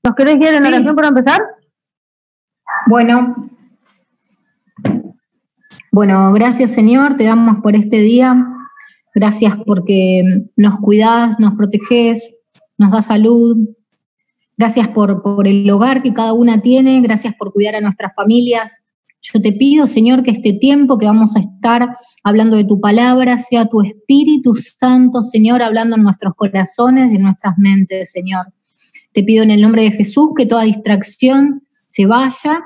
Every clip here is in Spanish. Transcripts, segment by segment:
¿Nos querés guiar en la oración para empezar? Bueno, gracias Señor, te damos por este día, gracias porque nos cuidás, nos protegés, nos das salud, gracias por el hogar que cada una tiene, gracias por cuidar a nuestras familias. Yo te pido, Señor, que este tiempo que vamos a estar hablando de tu palabra sea tu Espíritu Santo, Señor, hablando en nuestros corazones y en nuestras mentes, Señor. Te pido en el nombre de Jesús que toda distracción se vaya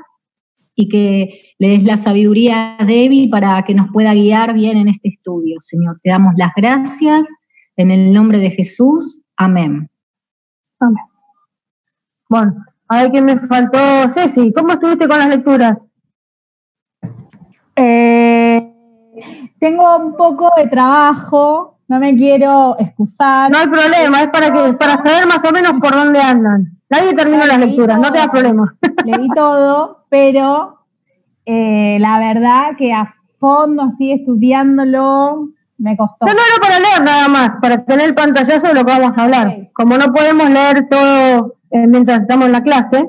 y que le des la sabiduría a Debbie para que nos pueda guiar bien en este estudio, Señor. Te damos las gracias en el nombre de Jesús. Amén. Amén. Bueno, a ver quién me faltó. Ceci, ¿cómo estuviste con las lecturas? Tengo un poco de trabajo, no me quiero excusar. No hay problema, es para saber más o menos por dónde andan. Nadie termina las lecturas, no te da problema. Leí todo, pero la verdad que a fondo, así estudiándolo, me costó. No era para leer nada más, para tener el pantallazo de lo que vamos a hablar. Sí. Como no podemos leer todo mientras estamos en la clase,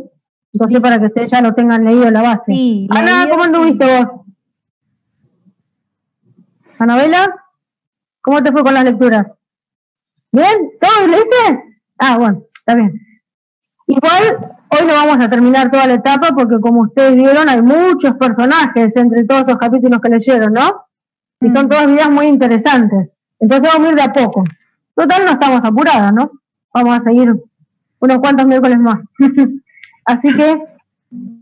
entonces sí, para que ustedes ya lo tengan leído la base. Sí, Ana, ¿cómo anduviste vos? Anabela, ¿cómo te fue con las lecturas? ¿Bien? ¿Todo leíste? Ah, bueno, está bien. Igual, hoy no vamos a terminar toda la etapa porque como ustedes vieron, hay muchos personajes entre todos esos capítulos que leyeron, ¿no? Y son todas vidas muy interesantes. Entonces vamos a ir de a poco. Total, no estamos apuradas, ¿no? Vamos a seguir unos cuantos miércoles más. Así que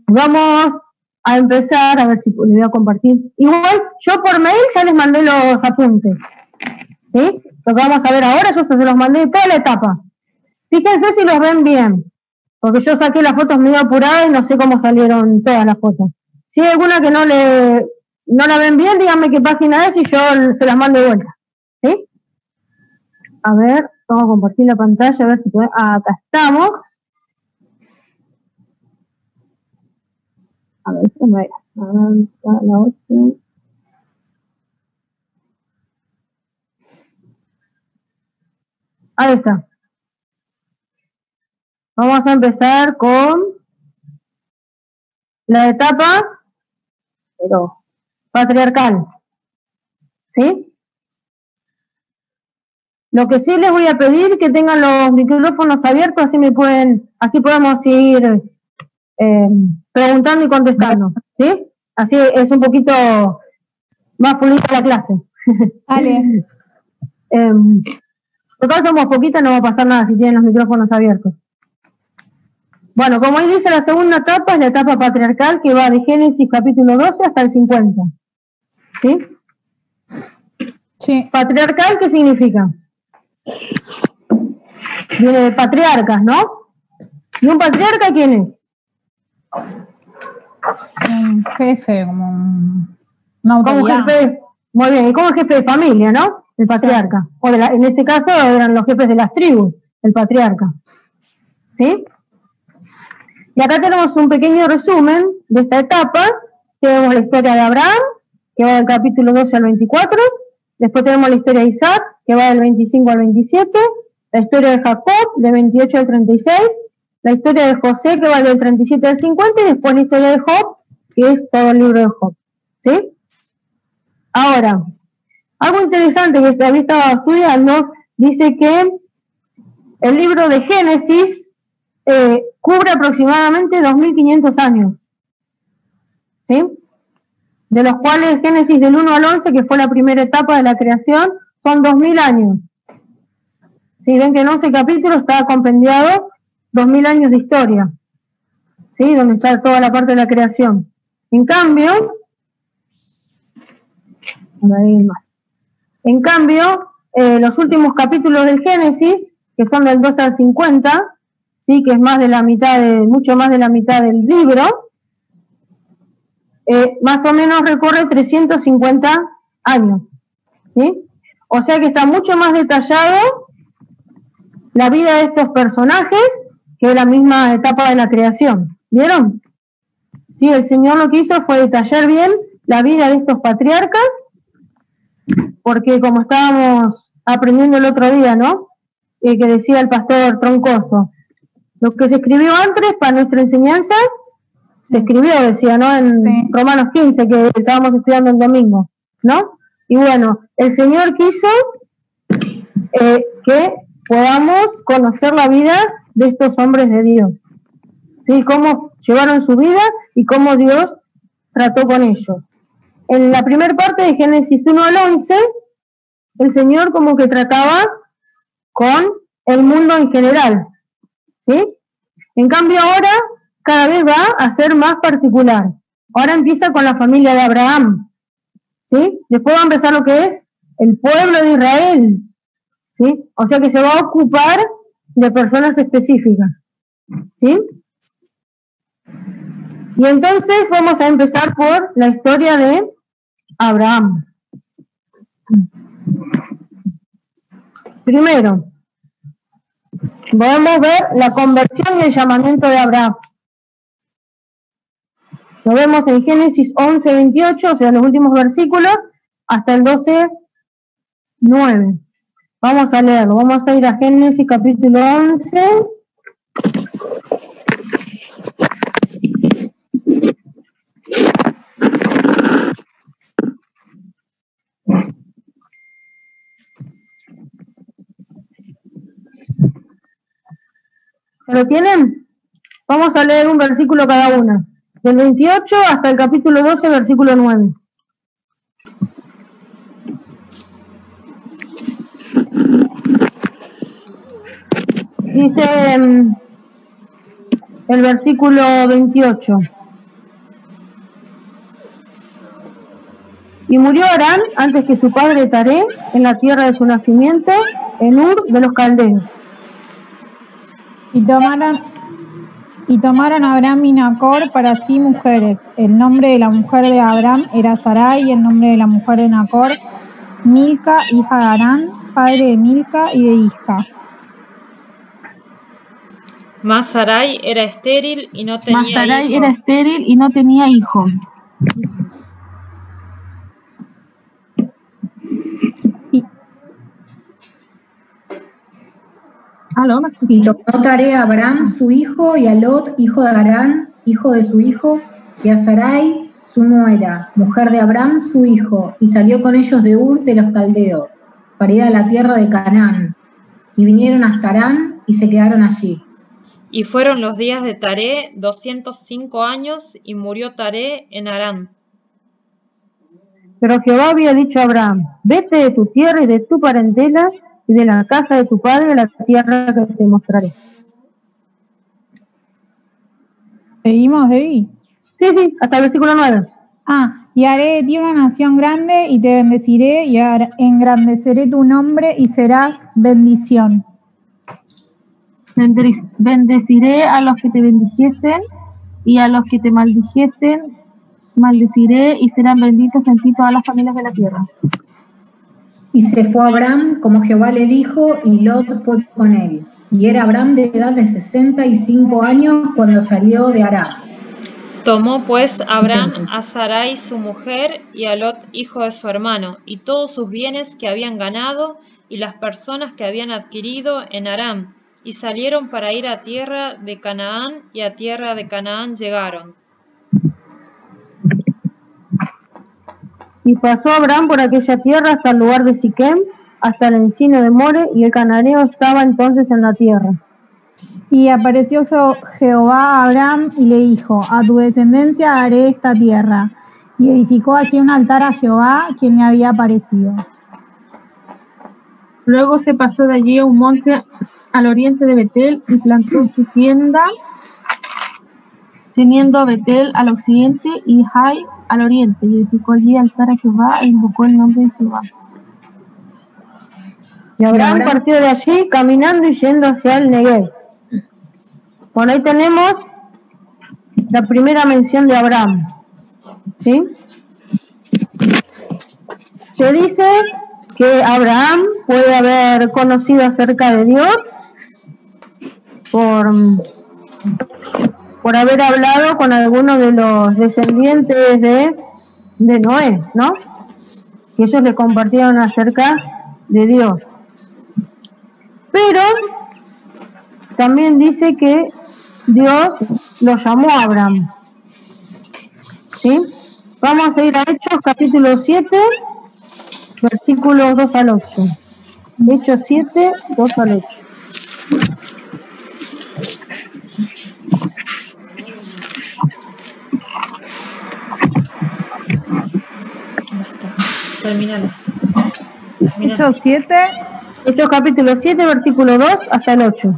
vamos a empezar, a ver si les voy a compartir. Igual, yo por mail ya les mandé los apuntes. ¿Sí? Lo que vamos a ver ahora, yo se los mandé de toda la etapa. Fíjense si los ven bien. Porque yo saqué las fotos medio apuradas y no sé cómo salieron todas las fotos. Si hay alguna que no la ven bien, díganme qué página es y yo se las mando de vuelta. ¿Sí? A ver, vamos a compartir la pantalla, a ver si podemos. Ah, acá estamos. A ver, esta no era. La otra. Ahí está. Vamos a empezar con la etapa, pero patriarcal. ¿Sí? Lo que sí les voy a pedir que tengan los micrófonos abiertos, así podemos ir preguntando y contestando, ¿sí? Así es un poquito más fluida la clase. Vale. Total somos poquitas, no va a pasar nada si tienen los micrófonos abiertos. Bueno, como ahí dice, la segunda etapa es la etapa patriarcal que va de Génesis capítulo 12 hasta el 50. ¿Sí? Sí. ¿Patriarcal qué significa? Viene de patriarcas, ¿no? ¿Y un patriarca quién es? Un jefe, una autoridad. Como jefe, muy bien, y como jefe de familia, ¿no? El patriarca. O en ese caso eran los jefes de las tribus, el patriarca. ¿Sí? Y acá tenemos un pequeño resumen de esta etapa. Tenemos la historia de Abraham, que va del capítulo 12 al 24. Después tenemos la historia de Isaac, que va del 25 al 27. La historia de Jacob, del 28 al 36. La historia de José, que va del 37 al 50. Y después la historia de Job, que es todo el libro de Job. ¿Sí? Ahora, algo interesante que había estado estudiando, dice que el libro de Génesis cubre aproximadamente 2.500 años, ¿sí? De los cuales Génesis del 1 al 11, que fue la primera etapa de la creación, son 2.000 años. Si ven que en 11 capítulos está compendiado 2.000 años de historia, ¿sí? Donde está toda la parte de la creación. En cambio, los últimos capítulos del Génesis, que son del 12 al 50, ¿sí? Que es mucho más de la mitad del libro, más o menos recorre 350 años, ¿sí? O sea que está mucho más detallado la vida de estos personajes que la misma etapa de la creación. ¿Vieron? Sí, el Señor lo que hizo fue detallar bien la vida de estos patriarcas, porque como estábamos aprendiendo el otro día, ¿no? Que decía el pastor Troncoso, Lo que se escribió antes para nuestra enseñanza, se escribió, decía, ¿no? En Romanos 15, que estábamos estudiando el domingo, ¿no? Y bueno, el Señor quiso que podamos conocer la vida de estos hombres de Dios, ¿sí? Cómo llevaron su vida y cómo Dios trató con ellos. En la primera parte de Génesis 1 al 11, el Señor como que trataba con el mundo en general, ¿sí? En cambio ahora cada vez va a ser más particular. Ahora empieza con la familia de Abraham, ¿sí? Después va a empezar lo que es el pueblo de Israel, ¿sí? O sea que se va a ocupar de personas específicas, ¿sí? Y entonces vamos a empezar por la historia de Abraham. Primero, podemos ver la conversión y el llamamiento de Abraham. Lo vemos en Génesis 11, 28, o sea, los últimos versículos, hasta el 12, 9. Vamos a leerlo, vamos a ir a Génesis capítulo 11. ¿Se lo tienen? Vamos a leer un versículo cada una, del 28 hasta el capítulo 12, versículo 9. Dice el versículo 28. Y murió Harán antes que su padre Taré en la tierra de su nacimiento, en Ur de los Caldeos. Y tomaron Abraham y Nacor para sí mujeres. El nombre de la mujer de Abraham era Sarai, y el nombre de la mujer de Nacor, Milca, hija de Harán, padre de Milca y de Isca. Mas Sarai era estéril y no tenía hijo. Y tomó Taré a Abraham su hijo, y a Lot, hijo de Harán, hijo de su hijo, y a Sarai su nuera, mujer de Abraham su hijo, y salió con ellos de Ur de los Caldeos, para ir a la tierra de Canaán. Y vinieron hasta Harán y se quedaron allí. Y fueron los días de Taré 205 años, y murió Taré en Harán. Pero Jehová había dicho a Abraham: vete de tu tierra y de tu parentela y de la casa de tu padre a la tierra que te mostraré. ¿Seguimos, Debbie? Sí, hasta el versículo 9. Y haré de ti una nación grande, y te bendeciré, y engrandeceré tu nombre, y serás bendición. Bendeciré a los que te bendijesen, y a los que te maldijesen, maldeciré, y serán benditas en ti todas las familias de la tierra. Y se fue Abraham como Jehová le dijo, y Lot fue con él. Y era Abraham de edad de 65 años cuando salió de Harán. Tomó pues Abraham a Sarai su mujer, y a Lot hijo de su hermano, y todos sus bienes que habían ganado, y las personas que habían adquirido en Harán, y salieron para ir a tierra de Canaán, y a tierra de Canaán llegaron. Y pasó Abraham por aquella tierra hasta el lugar de Siquem, hasta el encino de More, y el cananeo estaba entonces en la tierra. Y apareció Jehová a Abraham y le dijo: a tu descendencia daré esta tierra. Y edificó allí un altar a Jehová, quien le había aparecido. Luego se pasó de allí a un monte al oriente de Betel, y plantó su tienda, teniendo a Betel al occidente y Jai al oriente, y edificó allí altar a Jehová, e invocó el nombre de Jehová. Y Abraham partió de allí, caminando y yendo hacia el Negev. Bueno, ahí tenemos la primera mención de Abraham, ¿sí? Se dice que Abraham puede haber conocido acerca de Dios por haber hablado con algunos de los descendientes de Noé, ¿no? Que ellos le compartieron acerca de Dios. Pero también dice que Dios lo llamó a Abraham. ¿Sí? Vamos a ir a Hechos capítulo 7, versículos 2 al 8. Hechos 7, 2 al 8. Terminalo. Hechos 7. Hechos capítulo 7, versículo 2 hasta el 8.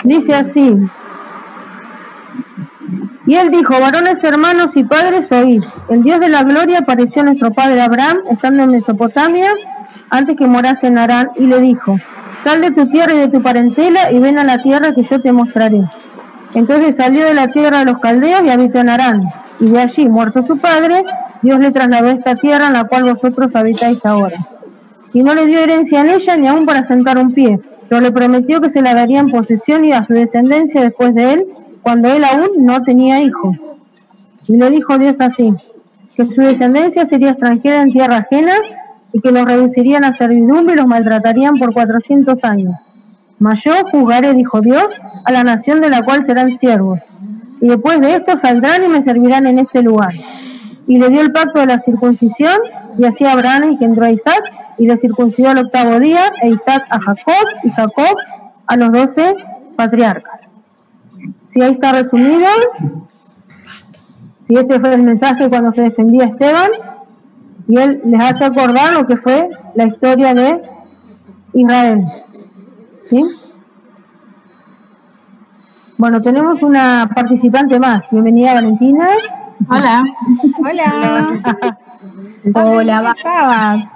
Dice así: y él dijo: varones, hermanos y padres, oíd, el Dios de la gloria apareció a nuestro padre Abraham estando en Mesopotamia, antes que morase en Harán, y le dijo: sal de tu tierra y de tu parentela y ven a la tierra que yo te mostraré. Entonces salió de la tierra de los caldeos y habitó en Harán, y de allí, muerto su padre, Dios le trasladó a esta tierra en la cual vosotros habitáis ahora. Y no le dio herencia en ella ni aun para sentar un pie, pero le prometió que se la daría en posesión y a su descendencia después de él, cuando él aún no tenía hijo. Y le dijo Dios así: que su descendencia sería extranjera en tierra ajena, y que los reducirían a servidumbre y los maltratarían por 400 años. Mas yo juzgaré, dijo Dios, a la nación de la cual serán siervos, y después de esto saldrán y me servirán en este lugar. Y le dio el pacto de la circuncisión, y así Abraham engendró a Isaac, y le circuncidó al 8º día, e Isaac a Jacob, y Jacob a los 12 patriarcas. Si ahí está resumido, si este fue el mensaje cuando se defendía a Esteban, y él les hace acordar lo que fue la historia de Israel. ¿Sí? Bueno, tenemos una participante más. Bienvenida, Valentina. Hola. Hola. Hola, estabas?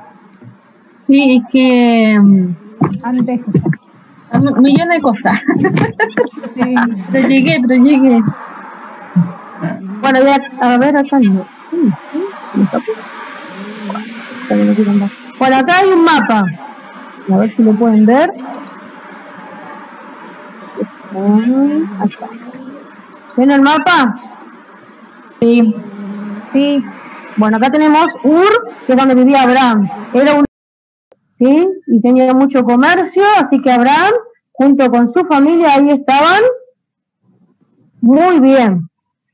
Sí, es que Antes. millones de cosas. Sí. Pero llegué. Bueno, ya, a ver, acá no. Bueno, acá hay un mapa. A ver si lo pueden ver. Acá. ¿Ven el mapa? Sí. Sí. Bueno, acá tenemos Ur, que es donde vivía Abraham. Era un... ¿sí? Y tenía mucho comercio, así que Abraham, junto con su familia, ahí estaban muy bien,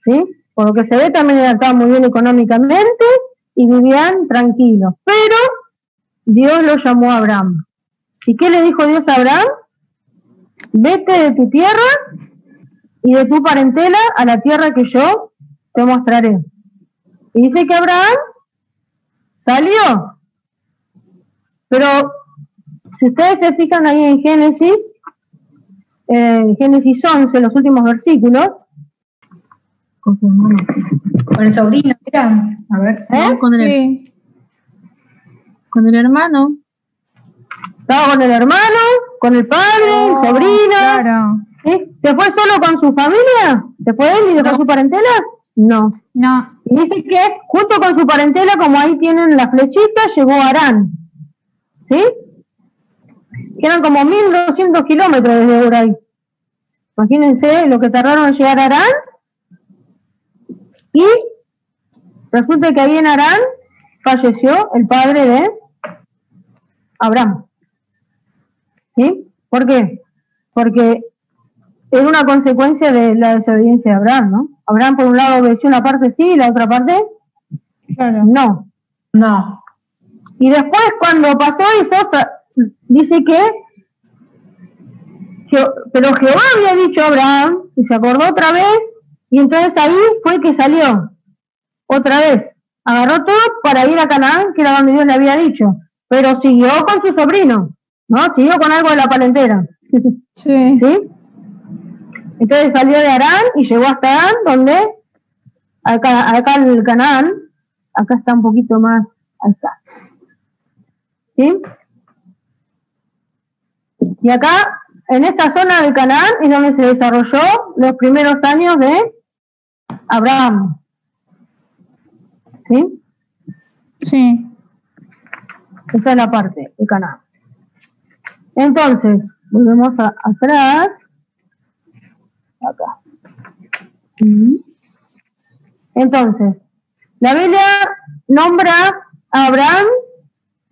¿sí? Por lo que se ve, también estaban muy bien económicamente y vivían tranquilos. Pero Dios lo llamó a Abraham. ¿Y qué le dijo Dios a Abraham? Vete de tu tierra y de tu parentela a la tierra que yo te mostraré. Y dice que Abraham salió. Pero si ustedes se fijan ahí en Génesis 11, los últimos versículos, Con el sobrino, mira. A ver. No, con el hermano. estaba con el hermano, con el padre, el sobrino. Claro. ¿Sí? ¿Se fue solo con su familia? ¿Se fue él y dejó su parentela? No. No. Y dice que junto con su parentela, como ahí tienen la flechita, llegó a Harán. ¿Sí? Que eran como 1200 kilómetros desde por ahí. Imagínense lo que tardaron en llegar a Harán. Y resulta que ahí en Harán falleció el padre de Abraham. ¿Sí? ¿Por qué? Porque era una consecuencia de la desobediencia de Abraham, ¿no? Abraham por un lado obedeció una parte sí y la otra parte Claro. no. No. Y después cuando pasó eso, dice que pero Jehová había dicho a Abraham, y se acordó otra vez, y entonces ahí fue que salió otra vez. Agarró todo para ir a Canaán, que era donde Dios le había dicho, pero siguió con su sobrino, ¿no? Siguió con algo de la parentela. Sí. ¿Sí? Entonces salió de Harán y llegó hasta Harán, donde acá el Canaán, acá está un poquito más, ahí está. ¿Sí? Y acá, en esta zona de Canaán, es donde se desarrolló los primeros años de Abraham. ¿Sí? Sí. Esa es la parte de Canaán. Entonces, volvemos atrás. Acá. Entonces, La Biblia nombra a Abraham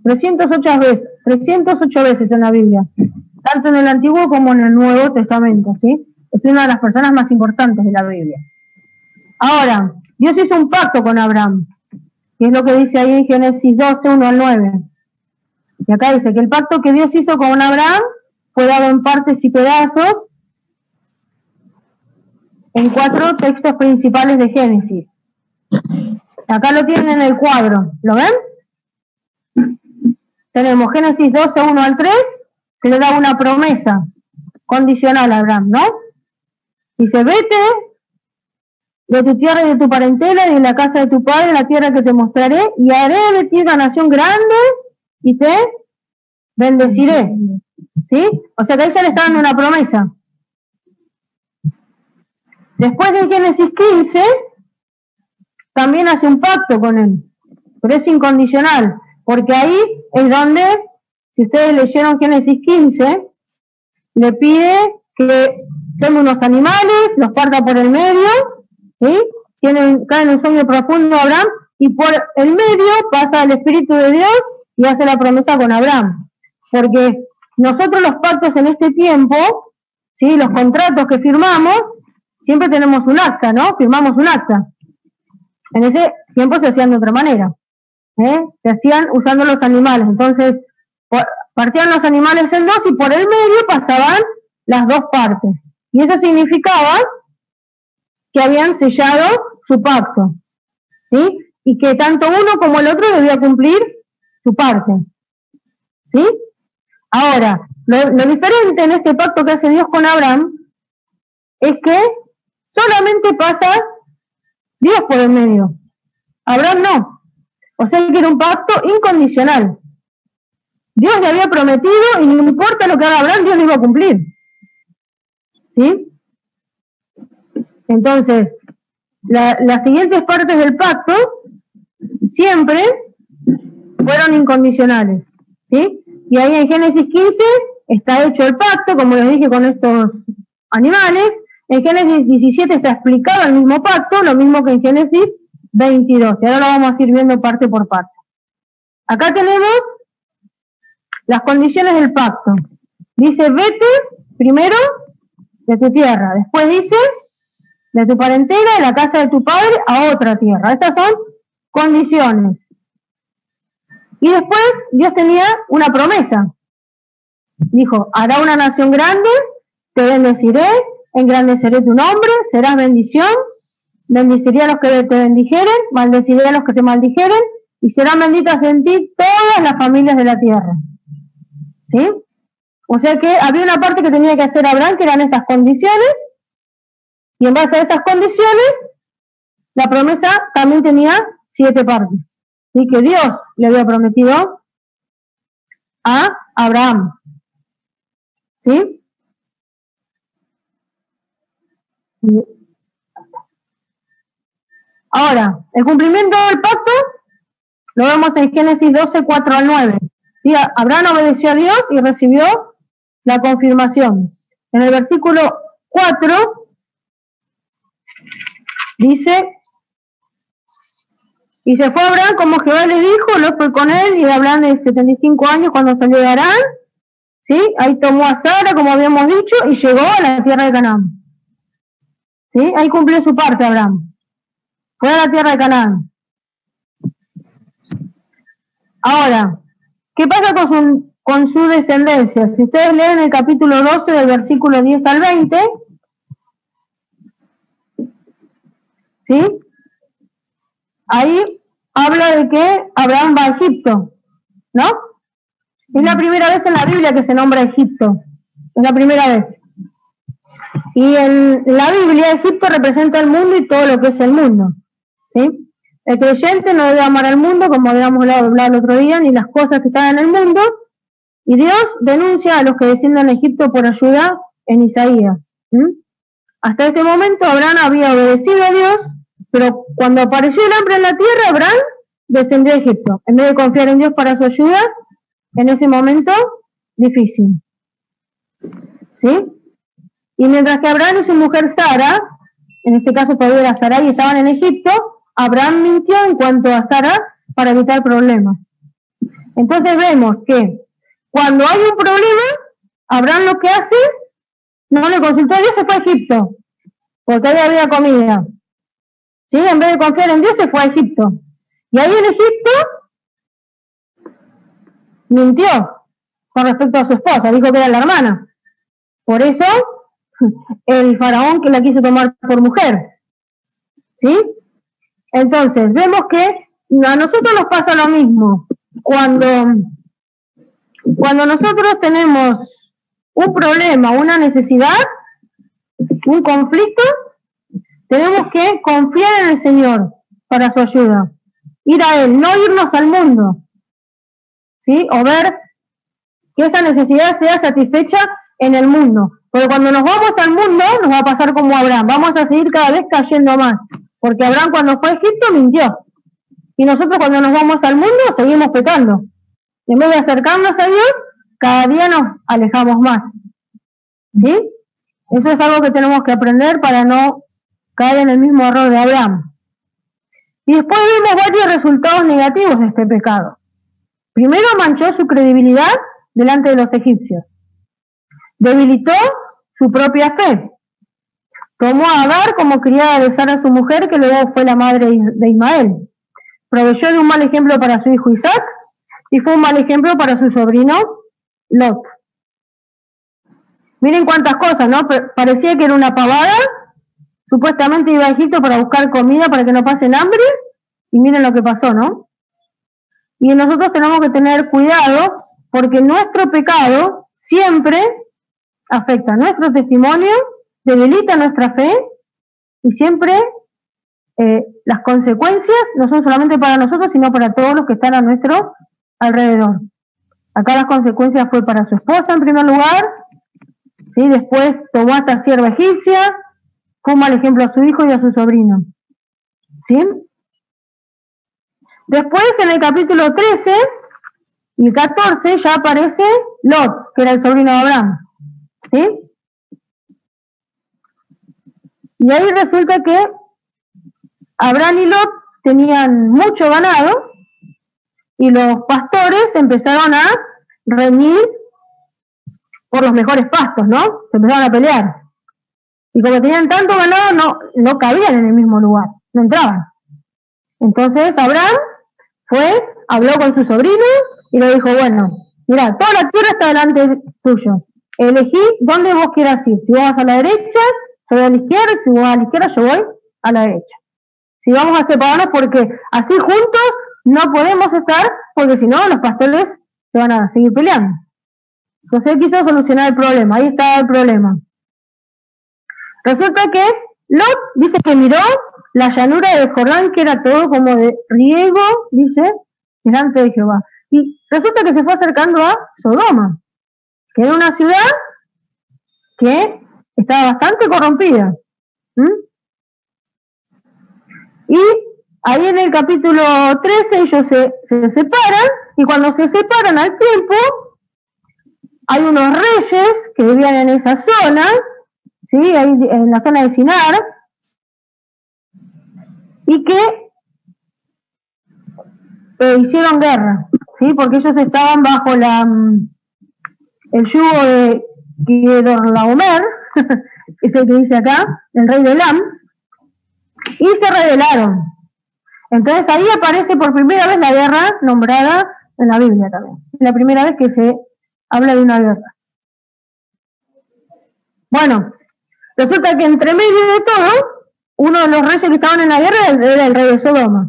308 veces en la Biblia, tanto en el Antiguo como en el Nuevo Testamento, ¿sí? Es una de las personas más importantes de la Biblia. Ahora, Dios hizo un pacto con Abraham, que es lo que dice ahí en Génesis 12, 1 al 9. Y acá dice que el pacto que Dios hizo con Abraham fue dado en partes y pedazos en 4 textos principales de Génesis. Acá lo tienen en el cuadro, ¿lo ven? Tenemos Génesis 12, 1 al 3, que le da una promesa condicional a Abraham, ¿no? Dice, vete de tu tierra y de tu parentela y de la casa de tu padre, la tierra que te mostraré, y haré de ti una nación grande y te bendeciré. ¿Sí? O sea que ahí ya le está dando una promesa. Después en Génesis 15, también hace un pacto con él, pero es incondicional, porque ahí es donde, si ustedes leyeron Génesis 15, le pide que tome unos animales, los parta por el medio, ¿sí? Cae en un sueño profundo Abraham, y por el medio pasa el Espíritu de Dios y hace la promesa con Abraham. Porque nosotros los pactos en este tiempo, ¿sí? Los contratos que firmamos, siempre tenemos un acta, ¿no? Firmamos un acta. En ese tiempo se hacían de otra manera, se hacían usando los animales. Entonces, partían los animales en dos y por el medio pasaban las dos partes. Y eso significaba que habían sellado su pacto, ¿sí? Y que tanto uno como el otro debía cumplir su parte, ¿sí? Ahora, lo diferente en este pacto que hace Dios con Abraham es que solamente pasa Dios por el medio. Abraham no. O sea que era un pacto incondicional. Dios le había prometido y no importa lo que haga Abraham, Dios lo iba a cumplir. ¿Sí? Entonces, las siguientes partes del pacto siempre fueron incondicionales. ¿Sí? Y ahí en Génesis 15 está hecho el pacto, como les dije, con estos animales. En Génesis 17 está explicado el mismo pacto, lo mismo que en Génesis 22. Y ahora lo vamos a ir viendo parte por parte. Acá tenemos las condiciones del pacto. Dice, vete primero de tu tierra. Después dice, de tu parentela, de la casa de tu padre, a otra tierra. Estas son condiciones. Y después Dios tenía una promesa. Dijo, hará una nación grande, te bendeciré, engrandeceré tu nombre, serás bendición, bendeciré a los que te bendijeren, maldeciré a los que te maldijeren, y serán benditas en ti todas las familias de la tierra. ¿Sí? O sea que había una parte que tenía que hacer Abraham, que eran estas condiciones, y en base a esas condiciones, la promesa también tenía 7 partes, ¿sí? Que Dios le había prometido a Abraham. ¿Sí? Ahora, el cumplimiento del pacto lo vemos en Génesis 12, 4 al 9. ¿Sí? Abraham obedeció a Dios y recibió la confirmación. En el versículo 4 dice, y se fue Abraham como Jehová le dijo, lo fue con él, y Abraham de 75 años cuando salió de Harán, ¿sí? Ahí tomó a Sara, como habíamos dicho, y llegó a la tierra de Canaán. ¿Sí? Ahí cumplió su parte Abraham. Fue a la tierra de Canaán. Ahora, ¿qué pasa con su descendencia? Si ustedes leen el capítulo 12 del versículo 10 al 20, ¿sí? Ahí habla de que Abraham va a Egipto, ¿no? Es la primera vez en la Biblia que se nombra Egipto. Es la primera vez. Y en la Biblia Egipto representa el mundo y todo lo que es el mundo, ¿sí? El creyente no debe amar al mundo, como habíamos hablado el otro día, ni las cosas que están en el mundo. Y Dios denuncia a los que descienden a Egipto por ayuda en Isaías. Hasta este momento Abraham había obedecido a Dios, pero cuando apareció el hambre en la tierra, Abraham descendió a Egipto, en vez de confiar en Dios para su ayuda, en ese momento difícil. ¿Sí? Y mientras que Abraham y su mujer Sara, en este caso todavía era Sarai, estaban en Egipto, Abraham mintió en cuanto a Sara para evitar problemas. Entonces vemos que cuando hay un problema, Abraham lo que hace, no le consultó a Dios, se fue a Egipto, porque ahí había comida. ¿Sí? En vez de confiar en Dios, se fue a Egipto. Y ahí en Egipto mintió con respecto a su esposa, dijo que era la hermana. Por eso el faraón que la quiso tomar por mujer. ¿Sí? Entonces, vemos que a nosotros nos pasa lo mismo. Cuando nosotros tenemos un problema, una necesidad, un conflicto, tenemos que confiar en el Señor para su ayuda. Ir a Él, no irnos al mundo. ¿Sí? O ver que esa necesidad sea satisfecha en el mundo. Porque cuando nos vamos al mundo, nos va a pasar como Abraham. Vamos a seguir cada vez cayendo más. Porque Abraham cuando fue a Egipto mintió. Y nosotros cuando nos vamos al mundo, seguimos pecando. En vez de acercarnos a Dios, cada día nos alejamos más. ¿Sí? Eso es algo que tenemos que aprender para no caer en el mismo error de Abraham. Y después vimos varios resultados negativos de este pecado. Primero, manchó su credibilidad delante de los egipcios. Debilitó su propia fe. Tomó a Agar como criada de Sara, su mujer, que luego fue la madre de Ismael. Proveyó de un mal ejemplo para su hijo Isaac y fue un mal ejemplo para su sobrino Lot. Miren cuántas cosas, ¿no? Parecía que era una pavada. Supuestamente iba a Egipto para buscar comida para que no pasen hambre. Y miren lo que pasó, ¿no? Y nosotros tenemos que tener cuidado porque nuestro pecado siempre afecta nuestro testimonio, debilita nuestra fe y siempre las consecuencias no son solamente para nosotros, sino para todos los que están a nuestro alrededor. Acá las consecuencias fue para su esposa en primer lugar, ¿sí? Después tomó a esta sierva egipcia, fue un mal ejemplo a su hijo y a su sobrino. ¿Sí? Después en el capítulo 13 y 14 ya aparece Lot, que era el sobrino de Abraham. ¿Sí? Y ahí resulta que Abraham y Lot tenían mucho ganado y los pastores empezaron a reñir por los mejores pastos, ¿no? Se empezaron a pelear. Y como tenían tanto ganado, no cabían en el mismo lugar, no entraban. Entonces Abraham habló con su sobrino y le dijo, bueno, mira, toda la tierra está delante tuyo. Elegí dónde vos quieras ir. Si vos vas a la derecha, yo voy a la izquierda, y si vos vas a la izquierda, yo voy a la derecha. Si vamos a separarnos porque así juntos no podemos estar, porque si no los pastores se van a seguir peleando. Entonces él quiso solucionar el problema, ahí estaba el problema. Resulta que Lot dice que miró la llanura de Jordán, que era todo como de riego, dice, delante de Jehová. Y resulta que se fue acercando a Sodoma, que era una ciudad que estaba bastante corrompida. Y ahí en el capítulo 13 ellos se separan, y cuando se separan al tiempo, hay unos reyes que vivían en esa zona, ¿sí? Ahí en la zona de Sinar, y que hicieron guerra, ¿sí? Porque ellos estaban bajo el yugo de Kedorlaomer, que es el que dice acá, el rey de Elam, y se rebelaron. Entonces ahí aparece por primera vez la guerra nombrada en la Biblia también. Es la primera vez que se habla de una guerra. Bueno, resulta que entre medio de todo, uno de los reyes que estaban en la guerra era el rey de Sodoma.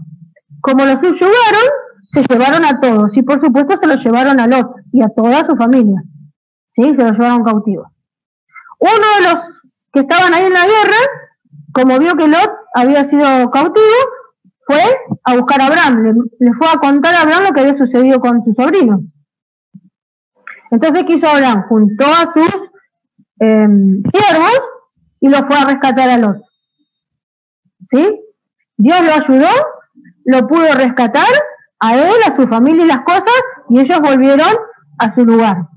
Como los subyugaron, se llevaron a todos, y por supuesto se los llevaron a Lot y a toda su familia. ¿Sí? Se los llevaron cautivos. Uno de los que estaban ahí en la guerra, como vio que Lot había sido cautivo, fue a buscar a Abraham, le fue a contar a Abraham lo que había sucedido con su sobrino. Entonces, ¿qué hizo Abraham? Juntó a sus siervos y lo fue a rescatar a Lot. ¿Sí? Dios lo ayudó, lo pudo rescatar a él, a su familia y las cosas, y ellos volvieron a su lugar.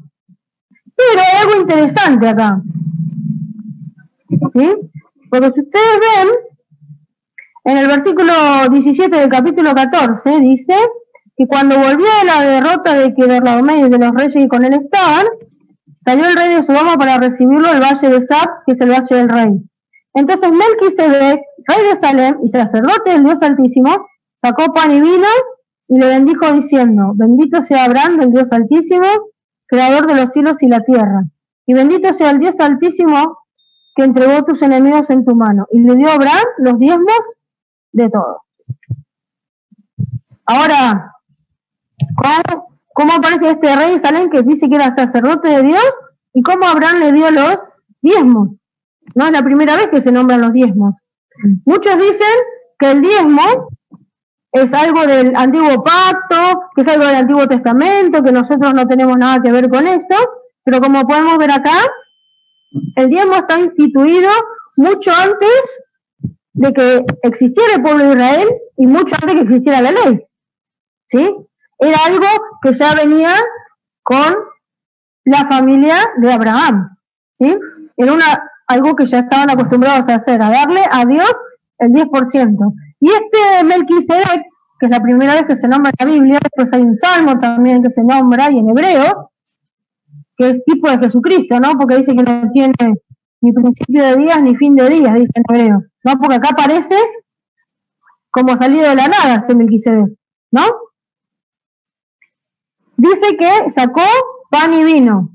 Pero hay algo interesante acá. ¿Sí? Porque si ustedes ven, En el versículo 17 del capítulo 14 dice que cuando volvió de la derrota de Kedorlaomer y de los reyes que con él estaban, salió el rey de Sodoma para recibirlo al valle de Sab, que es el valle del rey. Entonces Melquisedec, rey de Salem y sacerdote del Dios Altísimo, sacó pan y vino y le bendijo diciendo: bendito sea Abraham del Dios Altísimo, creador de los cielos y la tierra, y bendito sea el Dios Altísimo que entregó tus enemigos en tu mano. Y le dio a Abraham los diezmos de todo. Ahora, ¿cómo aparece este rey de Salem que dice que era sacerdote de Dios? ¿Y cómo Abraham le dio los diezmos? No es la primera vez que se nombran los diezmos. Muchos dicen que el diezmo es algo del antiguo pacto, que es algo del Antiguo Testamento, que nosotros no tenemos nada que ver con eso, pero como podemos ver acá, el diezmo está instituido mucho antes de que existiera el pueblo de Israel y mucho antes de que existiera la ley. ¿Sí? Era algo que ya venía con la familia de Abraham. ¿Sí? Era algo que ya estaban acostumbrados a hacer, a darle a Dios el 10%. Y este Melquisedec, que es la primera vez que se nombra en la Biblia, después hay un salmo también que se nombra, y en Hebreos, que es tipo de Jesucristo, ¿no? Porque dice que no tiene ni principio de días ni fin de días, dice en Hebreos, ¿no? Porque acá aparece como salido de la nada este Melquisedec, ¿no? Dice que sacó pan y vino.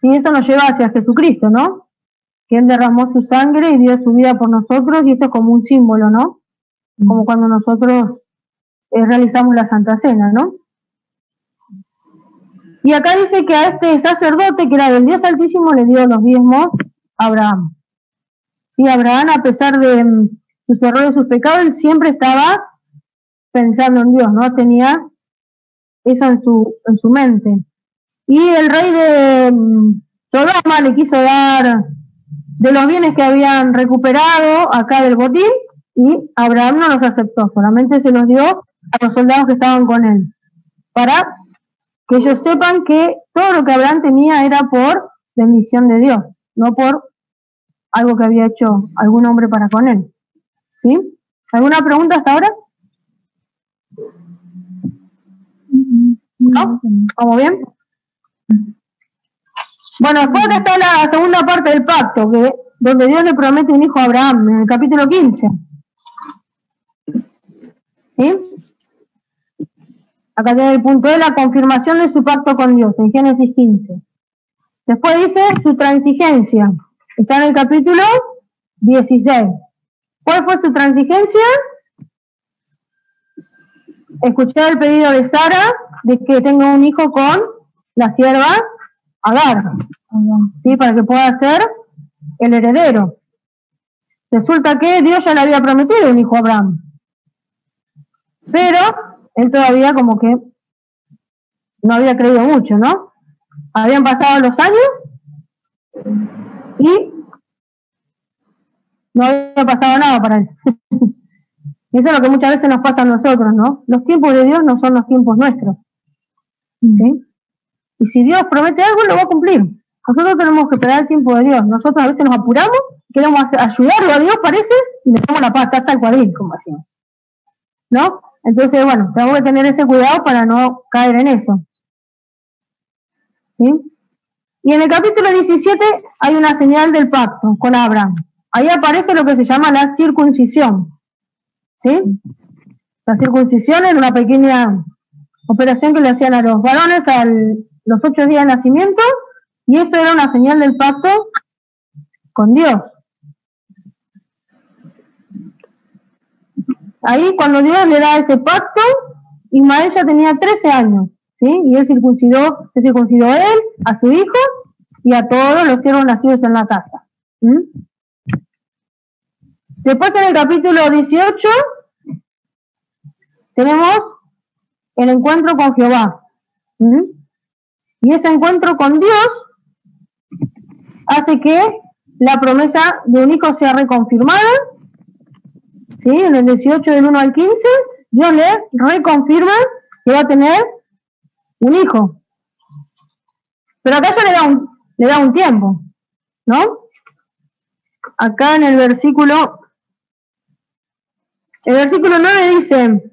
Sí, eso nos lleva hacia Jesucristo, ¿no? Que Él derramó su sangre y dio su vida por nosotros, y esto es como un símbolo, ¿no? Como cuando nosotros realizamos la Santa Cena, ¿no? Y acá dice que a este sacerdote, que era del Dios Altísimo, le dio los diezmos a Abraham. Sí, Abraham, a pesar de sus errores y sus pecados, él siempre estaba pensando en Dios, ¿no? Tenía eso en su mente. Y el rey de Sodoma le quiso dar de los bienes que habían recuperado acá del botín, y Abraham no los aceptó, solamente se los dio a los soldados que estaban con él, para que ellos sepan que todo lo que Abraham tenía era por bendición de Dios, no por algo que había hecho algún hombre para con él. ¿Sí? ¿Alguna pregunta hasta ahora? ¿No? ¿Vamos bien? Bueno, después acá está la segunda parte del pacto, donde Dios le promete un hijo a Abraham, en el capítulo 15. ¿Sí? Acá tiene el punto de la confirmación de su pacto con Dios, en Génesis 15. Después dice su transigencia. Está en el capítulo 16. ¿Cuál fue su transigencia? Escuchar el pedido de Sara de que tenga un hijo con la sierva Agar, ¿sí? Para que pueda ser el heredero. Resulta que Dios ya le había prometido un hijo a Abraham, pero él todavía como que no había creído mucho, ¿no? Habían pasado los años y no había pasado nada para él. Y eso es lo que muchas veces nos pasa a nosotros, ¿no? Los tiempos de Dios no son los tiempos nuestros, ¿sí? Y si Dios promete algo, lo va a cumplir. Nosotros tenemos que esperar el tiempo de Dios. Nosotros a veces nos apuramos, queremos ayudarlo a Dios, parece, y le echamos la pasta hasta el cuadril, como decimos, ¿no? Entonces, bueno, tenemos que tener ese cuidado para no caer en eso. ¿Sí? Y en el capítulo 17 hay una señal del pacto con Abraham. Ahí aparece lo que se llama la circuncisión. ¿Sí? La circuncisión era una pequeña operación que le hacían a los varones a los 8 días de nacimiento, y eso era una señal del pacto con Dios. Ahí, cuando Dios le da ese pacto, Ismael ya tenía 13 años, ¿sí? Y él se circuncidó él, a su hijo y a todos los siervos nacidos en la casa. Después, en el capítulo 18, tenemos el encuentro con Jehová. Y ese encuentro con Dios hace que la promesa de un hijo sea reconfirmada. ¿Sí? En el 18 del 1 al 15, Dios le reconfirma que va a tener un hijo. Pero acá ya le da un tiempo, ¿no? Acá en el versículo El versículo 9 dice,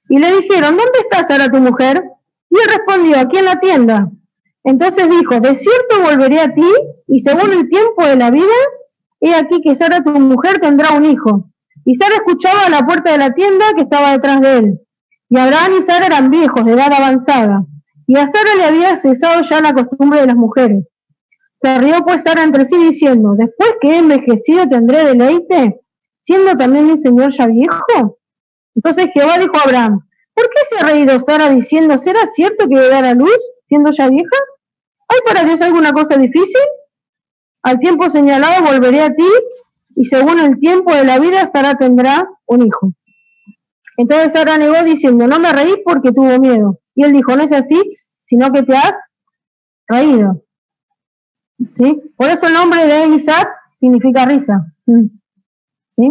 y le dijeron, ¿dónde está Sara tu mujer? Y él respondió, aquí en la tienda. Entonces dijo, de cierto volveré a ti, y según el tiempo de la vida, he aquí que Sara tu mujer tendrá un hijo. Y Sara escuchaba a la puerta de la tienda que estaba detrás de él. Y Abraham y Sara eran viejos, de edad avanzada. Y a Sara le había cesado ya la costumbre de las mujeres. Se rió pues Sara entre sí diciendo, después que he envejecido tendré deleite, siendo también mi señor ya viejo. Entonces Jehová dijo a Abraham, ¿por qué se ha reído Sara diciendo, ¿será cierto que dará a luz siendo ya vieja? ¿Hay para Dios alguna cosa difícil? Al tiempo señalado volveré a ti, y según el tiempo de la vida Sara tendrá un hijo. Entonces Sara negó diciendo, no me reí porque tuvo miedo. Y él dijo, no es así, sino que te has reído. ¿Sí? Por eso el nombre de Isaac significa risa. ¿Sí?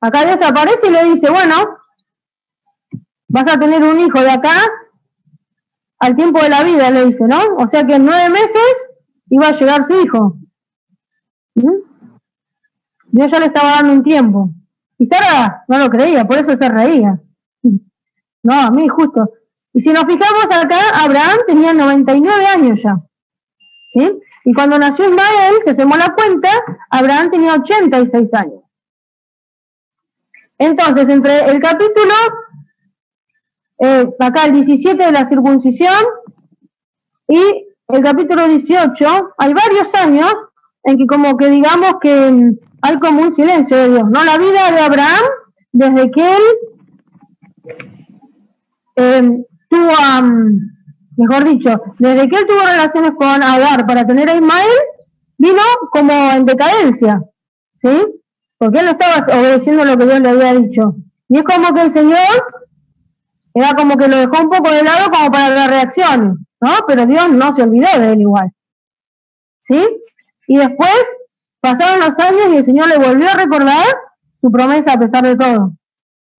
Acá Dios aparece y le dice, bueno, vas a tener un hijo de acá al tiempo de la vida, le dice, ¿no? O sea que en 9 meses iba a llegar su hijo. Dios ya le estaba dando un tiempo. Y Sara no lo creía, por eso se reía. No, a mí justo. Y si nos fijamos acá, Abraham tenía 99 años ya. ¿Sí? Y cuando nació Ismael, se hacemos la cuenta, Abraham tenía 86 años. Entonces, entre el capítulo, acá el 17 de la circuncisión, y el capítulo 18, hay varios años en que como que digamos que hay como un silencio de Dios, ¿no? La vida de Abraham, desde que él mejor dicho, desde que él tuvo relaciones con Agar para tener a Ismael, vino como en decadencia, ¿sí? Porque él no estaba obedeciendo lo que Dios le había dicho. Y es como que el Señor era como que lo dejó un poco de lado como para las reacciones, ¿no? Pero Dios no se olvidó de él igual, ¿sí? Y después pasaron los años y el Señor le volvió a recordar su promesa a pesar de todo.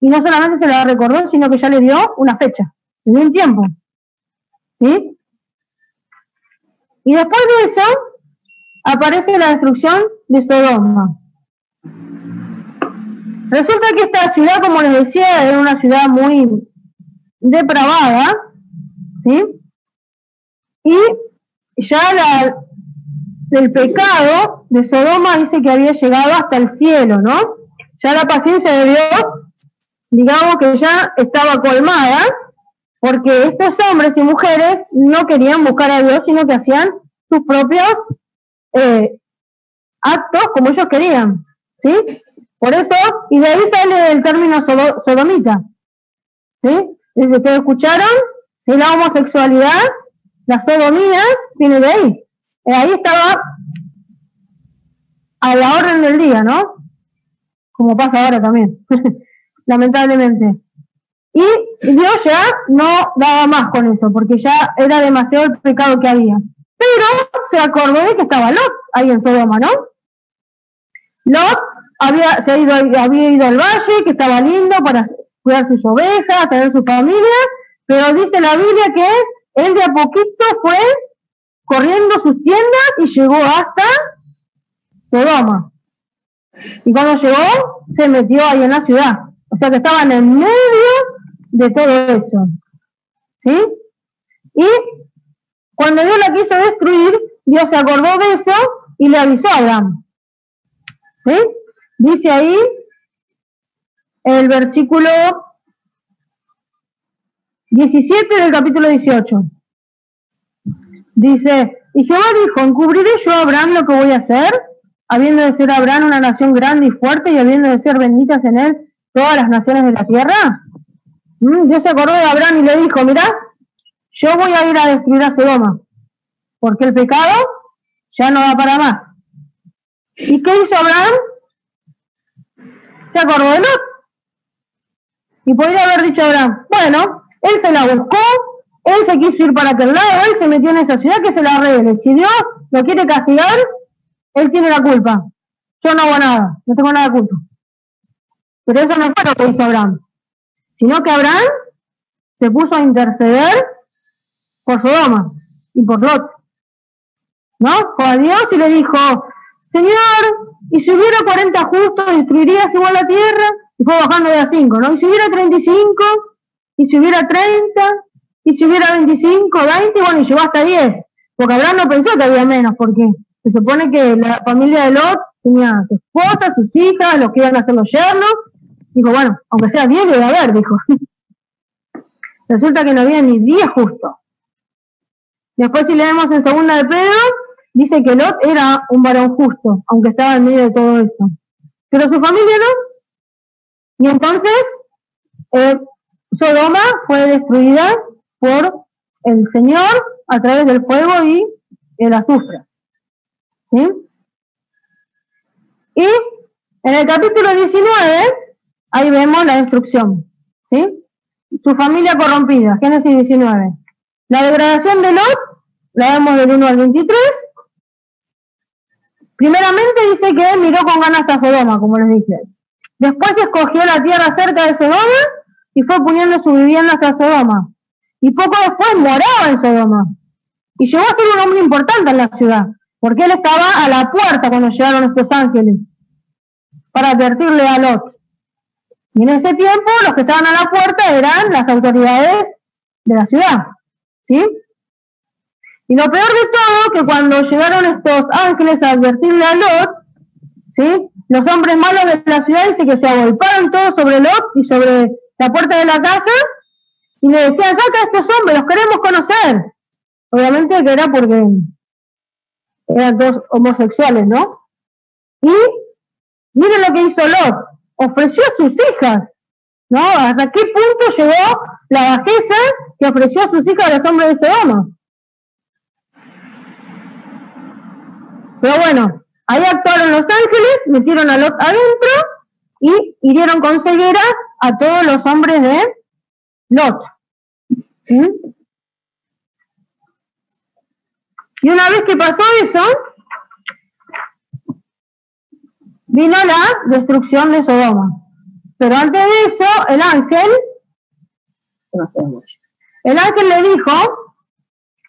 Y no solamente se la recordó, sino que ya le dio una fecha, le dio un tiempo, ¿sí? Y después de eso aparece la destrucción de Sodoma. Resulta que esta ciudad, como les decía, era una ciudad muy depravada, ¿sí? Y ya el pecado de Sodoma dice que había llegado hasta el cielo, ¿no? Ya la paciencia de Dios, digamos que ya estaba colmada, porque estos hombres y mujeres no querían buscar a Dios, sino que hacían sus propios actos como ellos querían, ¿sí? Por eso, y de ahí sale el término sodomita, ¿sí? Dice, ¿ustedes escucharon? Si la homosexualidad, la sodomía, viene de ahí. Ahí estaba a la orden del día, ¿no? Como pasa ahora también, lamentablemente. Y Dios ya no daba más con eso, porque ya era demasiado el pecado que había. Pero se acordó de que estaba Lot ahí en Sodoma, ¿no? Lot había ido al valle, que estaba lindo para cuidar sus ovejas, tener su familia, pero dice la Biblia que él de a poquito fue corriendo sus tiendas y llegó hasta Sodoma. Y cuando llegó, se metió ahí en la ciudad. O sea que estaban en medio de todo eso, ¿sí? Y cuando Dios la quiso destruir, Dios se acordó de eso y le avisó a Abraham, ¿sí? Dice ahí el versículo 17 del capítulo 18. Dice, y Jehová dijo, ¿encubriré yo a Abraham lo que voy a hacer? Habiendo de ser Abraham una nación grande y fuerte, y habiendo de ser benditas en él todas las naciones de la tierra. Dios se acordó de Abraham y le dijo, mirá, yo voy a ir a destruir a Sodoma, porque el pecado ya no da para más. ¿Y qué hizo Abraham? Se acordó de Lot. Y podría haber dicho Abraham, bueno, él se la buscó, él se quiso ir para aquel lado, él se metió en esa ciudad, que se la arregle. Si Dios lo quiere castigar, él tiene la culpa. Yo no hago nada, no tengo nada de culpa. Pero eso no fue lo que hizo Abraham, sino que Abraham se puso a interceder por Sodoma y por Lot, ¿no? Fue a Dios y le dijo, Señor, y si hubiera 40 justos, ¿destruirías igual la tierra? y fue bajando de a 5, ¿no? Y si hubiera 35, y si hubiera 30, y si hubiera 25, 20, bueno, y llegó hasta 10, porque Abraham no pensó que había menos, porque se supone que la familia de Lot tenía su esposa, sus hijas, los que iban a ser los yernos. Dijo, bueno, aunque sea 10 debe haber, dijo. Resulta que no había ni 10 justo. Después, si leemos en 2 de Pedro, dice que Lot era un varón justo, aunque estaba en medio de todo eso. Pero su familia no. Y entonces, Sodoma fue destruida por el Señor a través del fuego y el azufre. ¿Sí? Y en el capítulo 19, ahí vemos la destrucción. ¿Sí? Su familia corrompida, Génesis 19. La degradación de Lot, la vemos del 1 al 23. Primeramente dice que miró con ganas a Sodoma, como les dije. Después escogió la tierra cerca de Sodoma y fue poniendo su vivienda hasta Sodoma. Y poco después moraba en Sodoma. Y llegó a ser un hombre importante en la ciudad, porque él estaba a la puerta cuando llegaron estos ángeles, para advertirle a Lot. Y en ese tiempo los que estaban a la puerta eran las autoridades de la ciudad. ¿Sí? Y lo peor de todo, que cuando llegaron estos ángeles a advertirle a Lot, ¿sí? Los hombres malos de la ciudad dice que se agolparon todos sobre Lot y sobre la puerta de la casa y le decían, saca a estos hombres, los queremos conocer. Obviamente que era porque eran todos homosexuales, ¿no? Y miren lo que hizo Lot, ofreció a sus hijas, ¿no? ¿Hasta qué punto llegó la bajeza que ofreció a sus hijas a los hombres de Sodoma? Pero bueno, ahí actuaron los ángeles, metieron a Lot adentro y hirieron con ceguera a todos los hombres de Lot. ¿Mm? Y una vez que pasó eso, vino la destrucción de Sodoma. Pero antes de eso, el ángel le dijo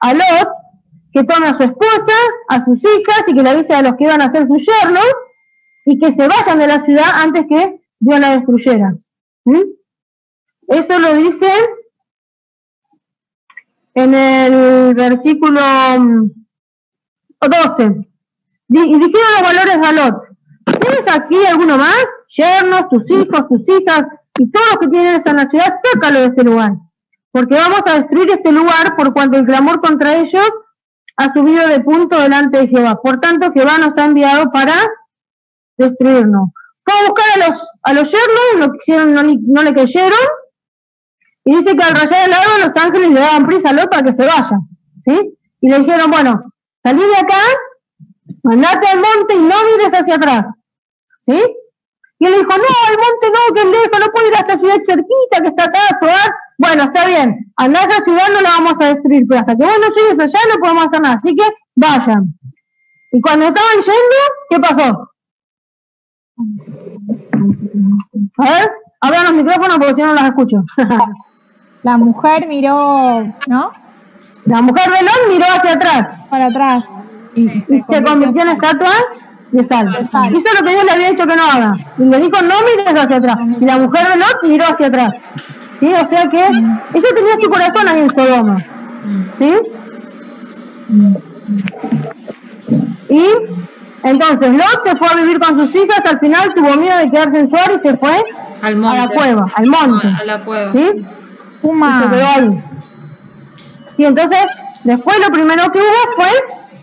a Lot que tome a su esposa, a sus hijas y que le avise a los que iban a ser sus yernos y que se vayan de la ciudad antes que Dios la destruyera. ¿Mm? Eso lo dice en el versículo 12. Y dijeron los valores a Lot: ¿tienes aquí alguno más? Yernos, tus hijos, tus hijas y todos los que tienen en la ciudad, sácalo de este lugar, porque vamos a destruir este lugar por cuanto el clamor contra ellos ha subido de punto delante de Jehová. Por tanto, Jehová nos ha enviado para destruirnos. Fue a buscar a los yernos, no le creyeron, y dice que al rayar el alba los ángeles le daban prisa a Lot para que se vaya, ¿sí? Y le dijeron, bueno, salí de acá, andate al monte y no mires hacia atrás, ¿sí? Y él dijo, no, al monte no, que es lejos, no puedo ir a esta ciudad cerquita que está acá, Zoar. Bueno, está bien, andá a esa ciudad, no la vamos a destruir, pero hasta que vos no llegues allá no podemos hacer nada, así que vayan. Y cuando estaban yendo, ¿qué pasó? A ver, abran los micrófonos porque si no los escucho. La mujer miró, ¿no? La mujer de Lot miró hacia atrás. Para atrás. Y se convirtió en estatua de sal. Hizo lo que Dios le había dicho que no haga. Y le dijo, no mires hacia atrás. Y la mujer de Lot miró hacia atrás. ¿Sí? O sea que ella tenía su corazón ahí en Sodoma. ¿Sí? Y entonces Lot se fue a vivir con sus hijas, al final tuvo miedo de quedarse en Zoar y se fue al monte. A la cueva, al monte. A la cueva, ¿sí? sí. Y se quedó ahí. Sí, entonces, después lo primero que hubo fue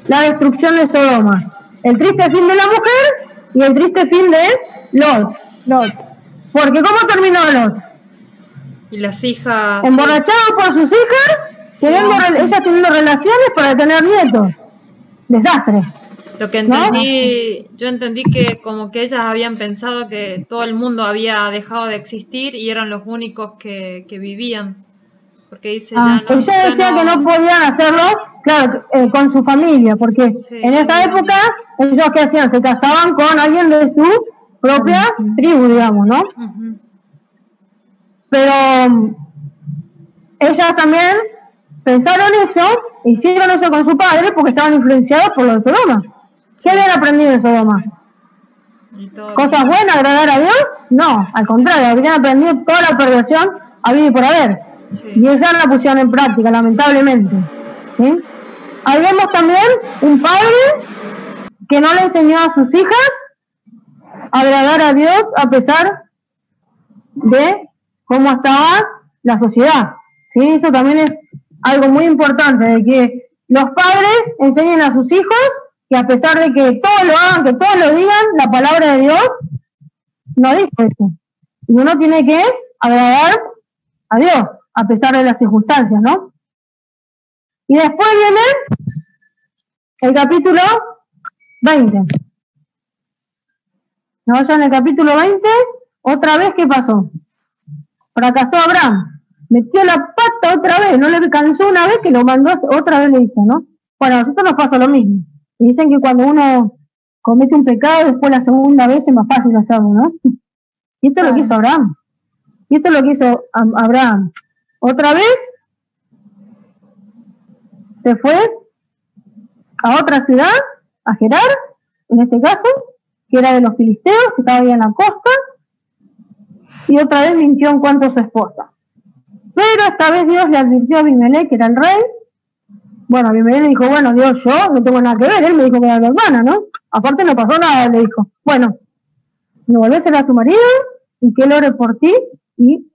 la destrucción de Sodoma. El triste fin de la mujer y el triste fin de Lot. Porque ¿cómo terminó Lot? Y las hijas... Emborrachado por sus hijas, sí. Ellas teniendo relaciones para tener nietos. Desastre. Lo que entendí, ¿no? Yo entendí que como que ellas habían pensado que todo el mundo había dejado de existir y eran los únicos que vivían. Porque dice ya no... Ella decía que no podían hacerlo, claro, con su familia, porque sí, en esa época ellos ¿qué hacían? Se casaban con alguien de su propia tribu, digamos, ¿no? Pero ellas también pensaron eso, hicieron eso con su padre porque estaban influenciados por lo de Sodoma. ¿Qué habían aprendido en Sodoma? ¿Cosas buenas, agradar a Dios? No, al contrario, habrían aprendido toda la perversión habida y por haber. Sí. Y esa la pusieron en práctica, lamentablemente. ¿Sí? Ahí vemos también un padre que no le enseñó a sus hijas a agradar a Dios a pesar de cómo estaba la sociedad. ¿Sí? Eso también es algo muy importante, de que los padres enseñen a sus hijos que a pesar de que todos lo hagan, que todos lo digan, la palabra de Dios no dice eso. Y uno tiene que agradar a Dios, a pesar de las circunstancias, ¿no? Y después viene el capítulo 20. ¿No? Ya en el capítulo 20, otra vez, ¿qué pasó? Fracasó Abraham. Metió la pata otra vez, no le alcanzó una vez que lo mandó, otra vez le hizo, ¿no? Bueno, a nosotros nos pasa lo mismo. Y dicen que cuando uno comete un pecado, después la segunda vez es más fácil hacerlo, ¿no? Y esto es lo que hizo Abraham. Y esto es lo que hizo Abraham. Otra vez se fue a otra ciudad, a Gerar, en este caso, que era de los filisteos, que estaba ahí en la costa, y otra vez mintió en cuanto a su esposa. Pero esta vez Dios le advirtió a Abimelech, que era el rey. Bueno, Abimelech le dijo, bueno, Dios, yo no tengo nada que ver, él me dijo que era mi hermana, ¿no? Aparte no pasó nada, le dijo. Bueno, me volvés a su marido y que él ore por ti, y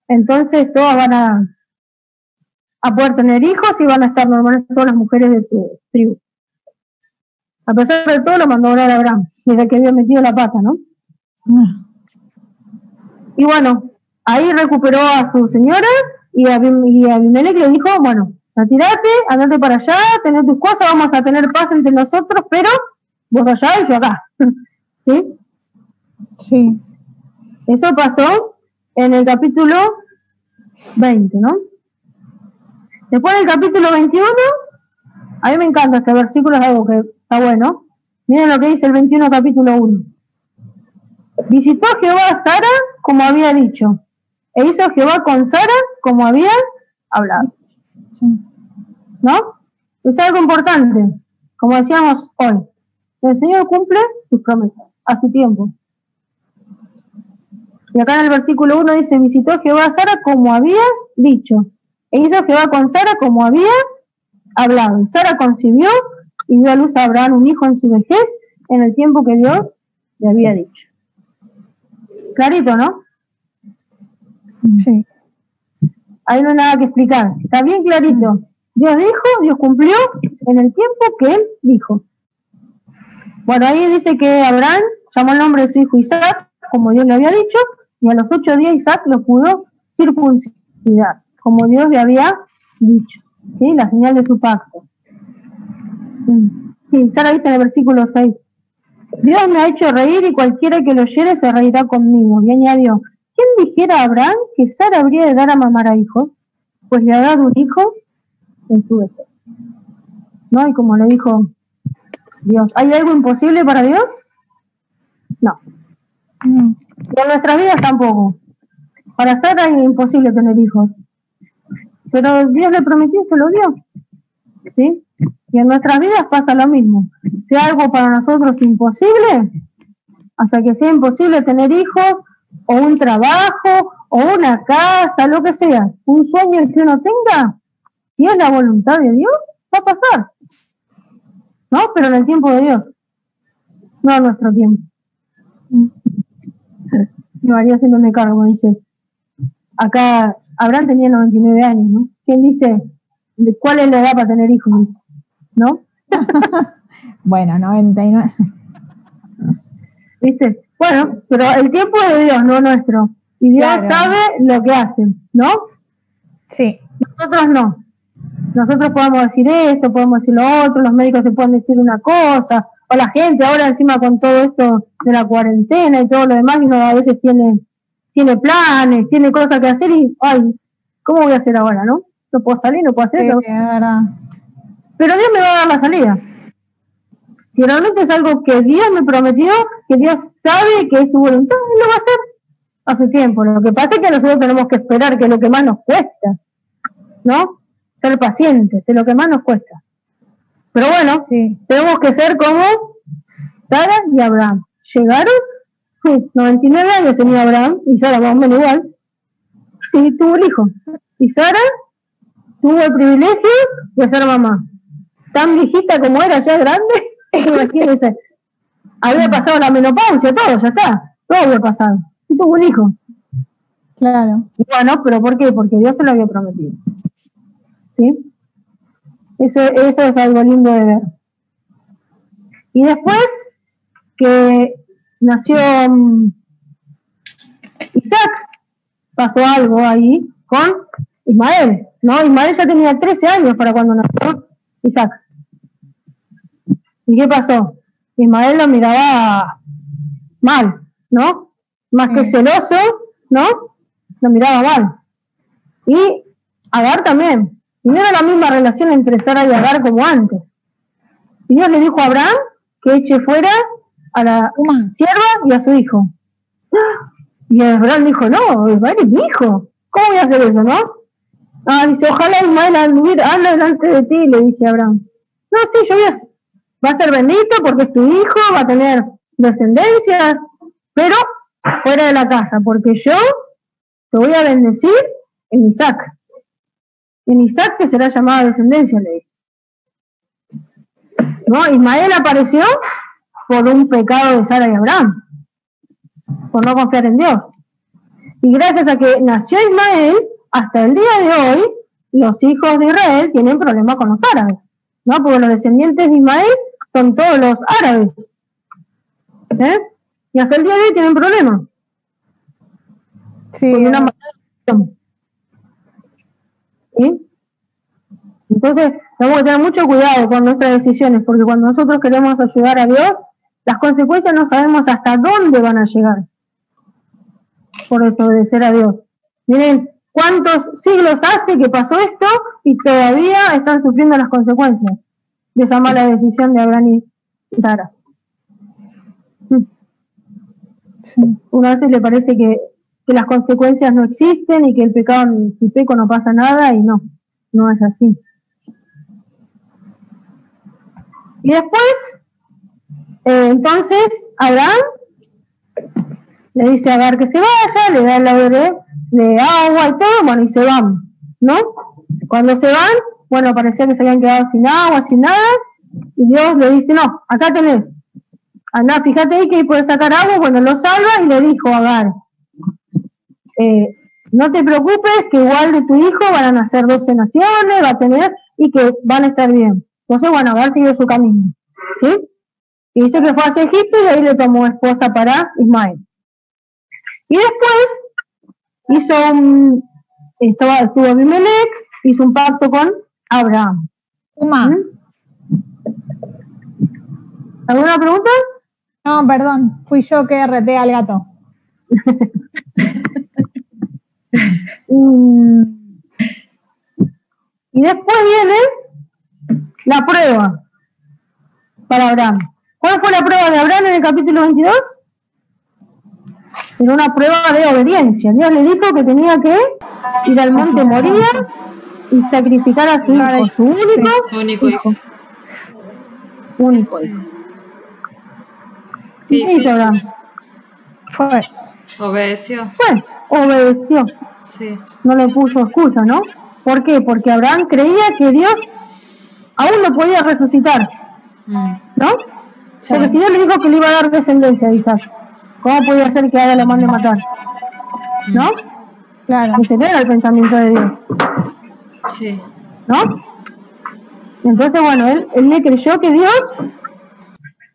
entonces todas van a poder tener hijos y van a estar normales todas las mujeres de tu tribu. A pesar de todo lo mandó a orar a Abraham, desde que había metido la pata, ¿no? Y bueno, ahí recuperó a su señora y Abimelech le dijo, bueno, retirate, andate para allá, tener tus cosas, vamos a tener paz entre nosotros, pero vos allá y yo acá. ¿Sí? Sí. Eso pasó en el capítulo 20, ¿no? Después del capítulo 21, a mí me encanta este versículo, es algo que está bueno. Miren lo que dice el 21 capítulo 1. Visitó Jehová a Sara como había dicho, e hizo Jehová con Sara como había hablado. Sí. ¿No? Es algo importante, como decíamos hoy. El Señor cumple sus promesas a su tiempo. Y acá en el versículo 1 dice, visitó Jehová a Sara como había dicho, e hizo Jehová con Sara como había hablado. Y Sara concibió y dio a luz a Abraham un hijo en su vejez, en el tiempo que Dios le había dicho. Clarito, ¿no? Sí. Ahí no hay nada que explicar. Está bien clarito. Dios dijo, Dios cumplió en el tiempo que Él dijo. Bueno, ahí dice que Abraham llamó el nombre de su hijo Isaac, como Dios le había dicho, y a los 8 días Isaac lo pudo circuncidar, como Dios le había dicho. ¿Sí? La señal de su pacto. Sí, Sara dice en el versículo 6, Dios me ha hecho reír y cualquiera que lo oyere se reirá conmigo. Y añadió, ¿quién dijera a Abraham que Sara habría de dar a mamar a hijos? Pues le ha dado un hijo en su vejez. ¿No? Y como le dijo Dios, ¿hay algo imposible para Dios? No. Y en nuestras vidas tampoco. Para Sara es imposible tener hijos. Pero Dios le prometió y se lo dio. ¿Sí? Y en nuestras vidas pasa lo mismo. Si algo para nosotros imposible, hasta que sea imposible tener hijos, o un trabajo, o una casa, lo que sea, un sueño que uno tenga, si es la voluntad de Dios, va a pasar. ¿No? Pero en el tiempo de Dios, no en nuestro tiempo. Mi marido siempre me cargo, dice, acá Abraham tenía 99 años, ¿no? ¿Quién dice cuál es la edad para tener hijos? Dice, ¿no? Bueno, 99. ¿Viste? Bueno, pero el tiempo es de Dios, no nuestro. Y Dios sabe lo que hace, ¿no? Sí. Nosotros no. Nosotros podemos decir esto, podemos decir lo otro, los médicos te pueden decir una cosa, o la gente ahora encima con todo esto de la cuarentena y todo lo demás, y uno a veces tiene planes, tiene cosas que hacer y, ay, ¿cómo voy a hacer ahora, no? No puedo salir, no puedo hacer eso. Sí, es verdad. Pero Dios me va a dar la salida. Si realmente es algo que Dios me prometió, que Dios sabe que es su voluntad, Él lo va a hacer a su tiempo. Lo que pasa es que nosotros tenemos que esperar, que es lo que más nos cuesta, ¿no? Ser pacientes, es lo que más nos cuesta. Pero bueno, Sí. tenemos que ser como Sara y Abraham. Llegaron Sí, 99 años tenía Abraham, y Sara más o menos igual. Sí, tuvo el hijo. Y Sara tuvo el privilegio de ser mamá. Tan viejita como era, ya grande, imagínense. Había pasado la menopausia, todo, ya está. Todo había pasado. Y tuvo un hijo. Claro. Y bueno, ¿pero por qué? Porque Dios se lo había prometido. ¿Sí? Eso es algo lindo de ver. Y después que nació Isaac, pasó algo ahí con Ismael, ¿no? Ismael ya tenía 13 años para cuando nació Isaac. ¿Y qué pasó? Ismael lo miraba mal, ¿no? Más que celoso, ¿no? Lo miraba mal. Y Agar también. Y no era la misma relación entre Sara y Agar como antes. Y Dios le dijo a Abraham que eche fuera a la sierva y a su hijo. Y Abraham dijo, no, Ismael es mi hijo. ¿Cómo voy a hacer eso, no? Dice, ojalá Ismael anda delante de ti, le dice Abraham. No, sí, va a ser bendito porque es tu hijo, va a tener descendencia, pero fuera de la casa, porque yo te voy a bendecir en Isaac. En Isaac que será llamada descendencia, le dice. ¿No? Ismael apareció por un pecado de Sara y Abraham, por no confiar en Dios. Y gracias a que nació Ismael, hasta el día de hoy, los hijos de Israel tienen problemas con los árabes, ¿no? Porque los descendientes de Ismael son todos los árabes. Y hasta el día de hoy tienen problemas. Sí. Con una maldición. ¿Sí? Entonces, tenemos que tener mucho cuidado con nuestras decisiones, porque cuando nosotros queremos ayudar a Dios, las consecuencias no sabemos hasta dónde van a llegar por desobedecer a Dios. Miren, ¿cuántos siglos hace que pasó esto y todavía están sufriendo las consecuencias de esa mala decisión de Abraham y Sara? Sí. Una vez le parece que las consecuencias no existen y que el pecado, si peco no pasa nada, y no es así. Y después, entonces, Abraham le dice a Agar que se vaya, le da el laurel de agua y todo, bueno, y se van, ¿no? Cuando se van, bueno, parecía que se habían quedado sin agua, sin nada, y Dios le dice, no, acá tenés, andá, fíjate ahí que ahí puedes sacar agua, bueno, lo salva y le dijo a Agar, no te preocupes, que igual de tu hijo van a nacer 12 naciones, va a tener, y que van a estar bien. Entonces, bueno, Agar siguió su camino, ¿sí? Y dice que fue hacia Egipto y ahí le tomó esposa para Ismael. Y después estuvo Abimelech, hizo un pacto con Abraham. ¿Alguna pregunta? No, perdón, fui yo que reté al gato. Y después viene la prueba para Abraham. ¿Cuál fue la prueba de Abraham en el capítulo 22? Era una prueba de obediencia. Dios le dijo que tenía que ir al monte Moría y sacrificar a su hijo, su único hijo. Único hijo. ¿Qué hizo Abraham? Obedeció. Obedeció. Sí. No le puso excusa, ¿no? ¿Por qué? Porque Abraham creía que Dios aún lo podía resucitar, ¿no? Sí. Porque si Dios le dijo que le iba a dar descendencia a Isaac, ¿cómo podía ser que ahora lo mande a matar? ¿No? Claro. Ese no era el pensamiento de Dios. Sí. ¿No? Entonces, bueno, él le creyó que Dios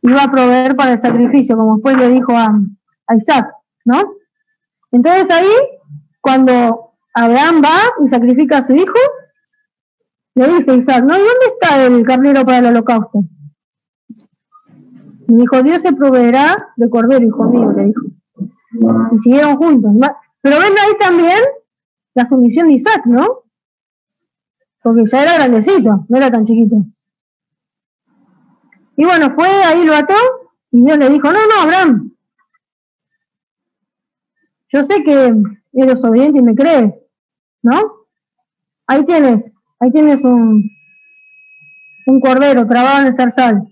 iba a proveer para el sacrificio, como después le dijo a Isaac, ¿no? Entonces ahí, cuando Abraham va y sacrifica a su hijo, le dice a Isaac, ¿no? ¿Y dónde está el carnero para el holocausto? Y dijo, Dios se proveerá de cordero, hijo mío, le dijo. Y siguieron juntos. Pero ven ahí también la sumisión de Isaac, ¿no? Porque ya era grandecito, no era tan chiquito. Y bueno, fue, ahí lo ató, y Dios le dijo, no, Abraham, yo sé que eres obediente y me crees, ¿no? Ahí tienes un cordero trabado en el zarzal.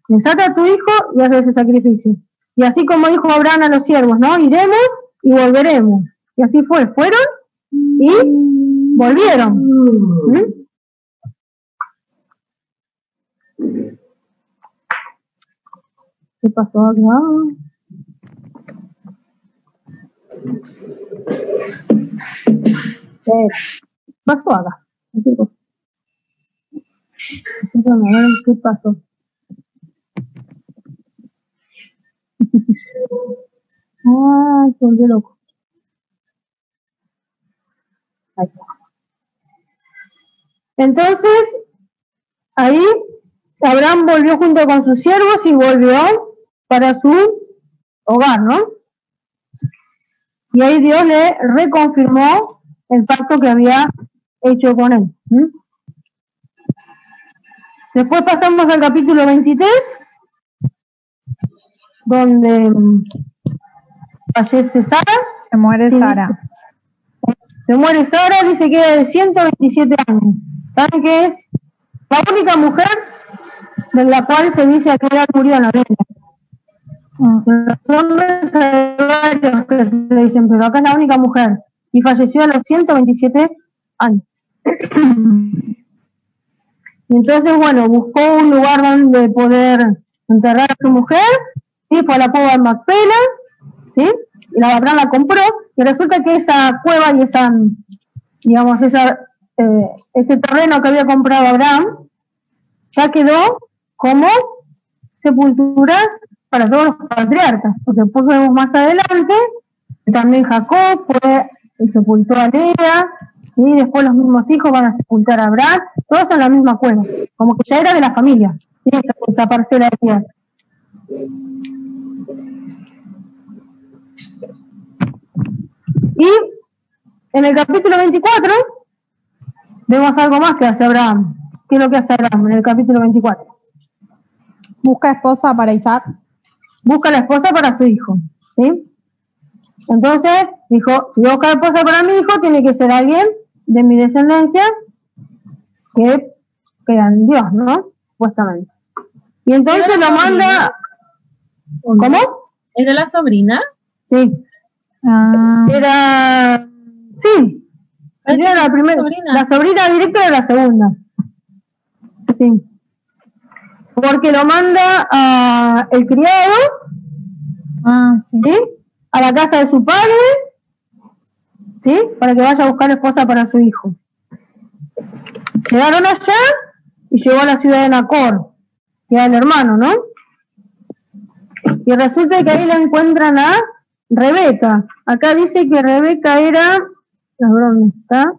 Le saca a tu hijo y hace ese sacrificio. Y así como dijo Abraham a los siervos, ¿no? Iremos y volveremos. Y así fue, fueron y volvieron. ¿Qué pasó acá? ¿Qué pasó acá? A ver qué pasó. Ah, se volvió loco. Ahí está. Entonces, ahí Abraham volvió junto con sus siervos y volvió para su hogar, ¿no? Y ahí Dios le reconfirmó el pacto que había hecho con él. Después pasamos al capítulo 23, donde fallece Sara. Se muere Sara. Se muere Sara, dice que era de 127 años. ¿Saben qué es? La única mujer de la cual se dice que ella murió en la Biblia. Los hombres hay varios que se dicen, pero acá es la única mujer. Y falleció a los 127 años. Y entonces, bueno, buscó un lugar donde poder enterrar a su mujer, ¿sí? Fue a la cueva de Macpela, ¿sí? Y la Abraham la compró, y resulta que esa cueva y esa, digamos, ese terreno que había comprado Abraham, ya quedó como sepultura para todos los patriarcas, porque después vemos más adelante, también Jacob fue y sepultó a Lea, ¿sí? Después los mismos hijos van a sepultar a Abraham, todos en la misma cueva, como que ya era de la familia, ¿sí? esa parcela de tierra. Y en el capítulo 24 vemos algo más que hace Abraham. ¿Qué es lo que hace Abraham en el capítulo 24? Busca esposa para Isaac. Busca la esposa para su hijo, ¿sí? Entonces dijo, si busca esposa para mi hijo, tiene que ser alguien de mi descendencia que crea en Dios, ¿no? Supuestamente. Y entonces lo manda... ¿Cómo? ¿Era la sobrina? Sí. Era... Sí. Era la primera. La sobrina directa de la segunda. Sí. Porque lo manda el criado, ¿sí? A la casa de su padre, ¿sí? Para que vaya a buscar esposa para su hijo. Llegaron allá y llegó a la ciudad de Nacor, que era el hermano, ¿no? Y resulta que ahí la encuentran a Rebeca. Acá dice que Rebeca era... ¿Dónde está?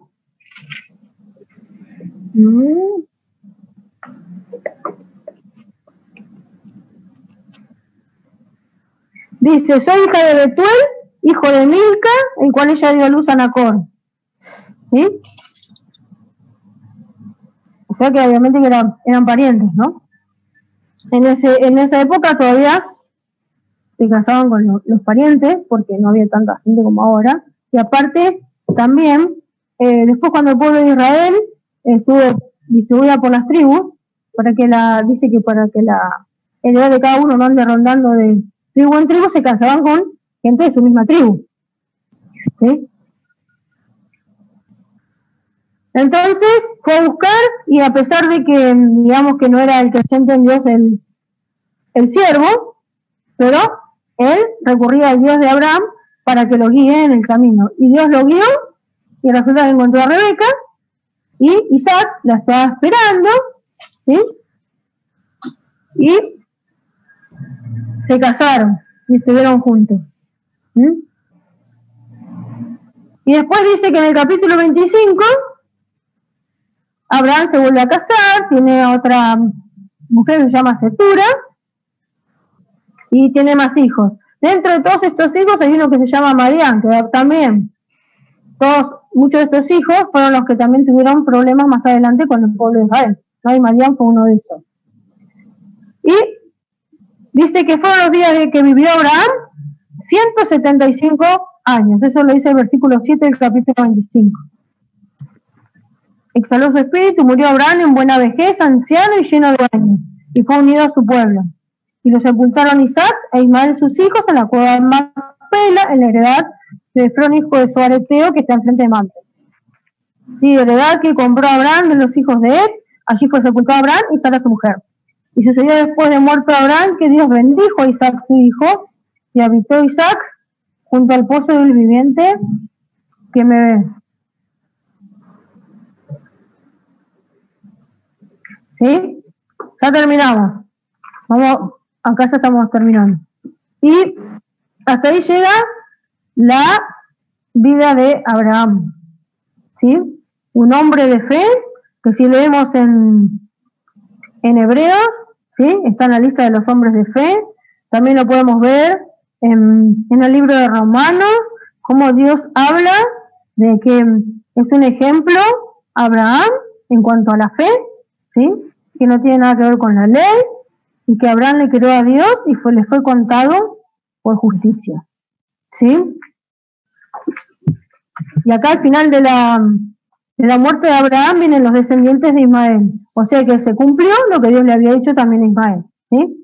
Dice, soy hija de Betuel, hijo de Milca, el cual ella dio a luz a Nacor. ¿Sí? O sea que obviamente que eran parientes, ¿no? En esa época todavía se casaban con los parientes, porque no había tanta gente como ahora. Y aparte, también, después cuando el pueblo de Israel estuvo distribuida por las tribus, dice que para que la heredad de cada uno no ande rondando de tribu en tribu, se casaban con gente de su misma tribu. ¿Sí? Entonces fue a buscar, y a pesar de que, digamos que no era el creyente en Dios el siervo, pero él recurría al Dios de Abraham para que lo guíe en el camino. Y Dios lo guió, y resulta que encontró a Rebeca, y Isaac la estaba esperando, ¿sí? Y se casaron y estuvieron juntos. ¿Sí? Y después dice que en el capítulo 25 Abraham se vuelve a casar, tiene otra mujer que se llama Setura y tiene más hijos. Dentro de todos estos hijos hay uno que se llama Madián, que también muchos de estos hijos fueron los que también tuvieron problemas más adelante con el pueblo de Israel, ¿no? Y Madián fue uno de esos. Y dice que fueron los días de que vivió Abraham 175 años. Eso lo dice el versículo 7 del capítulo 25. Exhaló su espíritu, murió Abraham en buena vejez, anciano y lleno de años, y fue unido a su pueblo. y lo sepultaron Isaac e Ismael sus hijos en la cueva de Macpela, en la heredad de Efrón, hijo de Zoareteo, que está enfrente de Mamre. Sí, heredad que compró Abraham de los hijos de Ed, allí fue sepultado Abraham y Sara su mujer. Y sucedió después de muerto Abraham que Dios bendijo a Isaac su hijo, y habitó Isaac junto al pozo del viviente que me ve. ¿Sí? Ya terminamos. Vamos, acá ya estamos terminando. Y hasta ahí llega la vida de Abraham. ¿Sí? Un hombre de fe, que si leemos en Hebreos, ¿sí? Está en la lista de los hombres de fe. También lo podemos ver en el libro de Romanos, cómo Dios habla de que es un ejemplo Abraham en cuanto a la fe, ¿sí? Que no tiene nada que ver con la ley, y que Abraham le creyó a Dios y le fue contado por justicia, ¿sí? Y acá al final de la muerte de Abraham vienen los descendientes de Ismael, o sea que se cumplió lo que Dios le había dicho también a Ismael, ¿sí?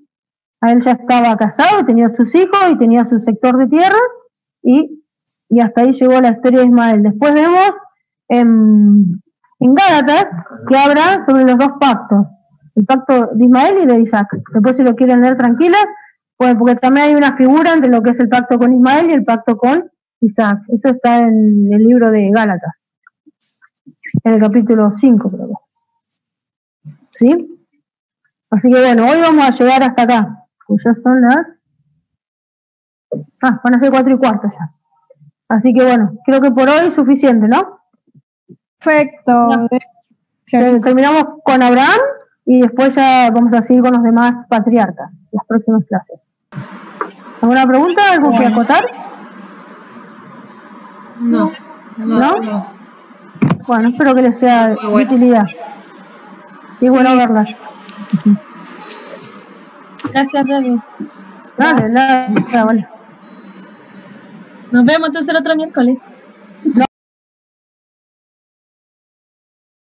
A él ya estaba casado, tenía sus hijos y tenía su sector de tierra, y hasta ahí llegó la historia de Ismael. Después vemos en Gálatas que habla sobre los dos pactos, el pacto de Ismael y de Isaac. Después, si lo quieren leer tranquilas, pues porque también hay una figura entre lo que es el pacto con Ismael y el pacto con Isaac. Eso está en el libro de Gálatas, en el capítulo 5, creo. ¿Sí? Así que bueno, hoy vamos a llegar hasta acá. Pues ya son las... van a ser 4:15 ya. Así que bueno, creo que por hoy es suficiente, ¿no? Perfecto. Terminamos con Abraham y después ya vamos a seguir con los demás patriarcas, las próximas clases. ¿Alguna pregunta? ¿Algo que acotar? No. Bueno, espero que les sea de utilidad. Y bueno verlas. Gracias, David. Dale, vale. Nos vemos entonces el otro miércoles.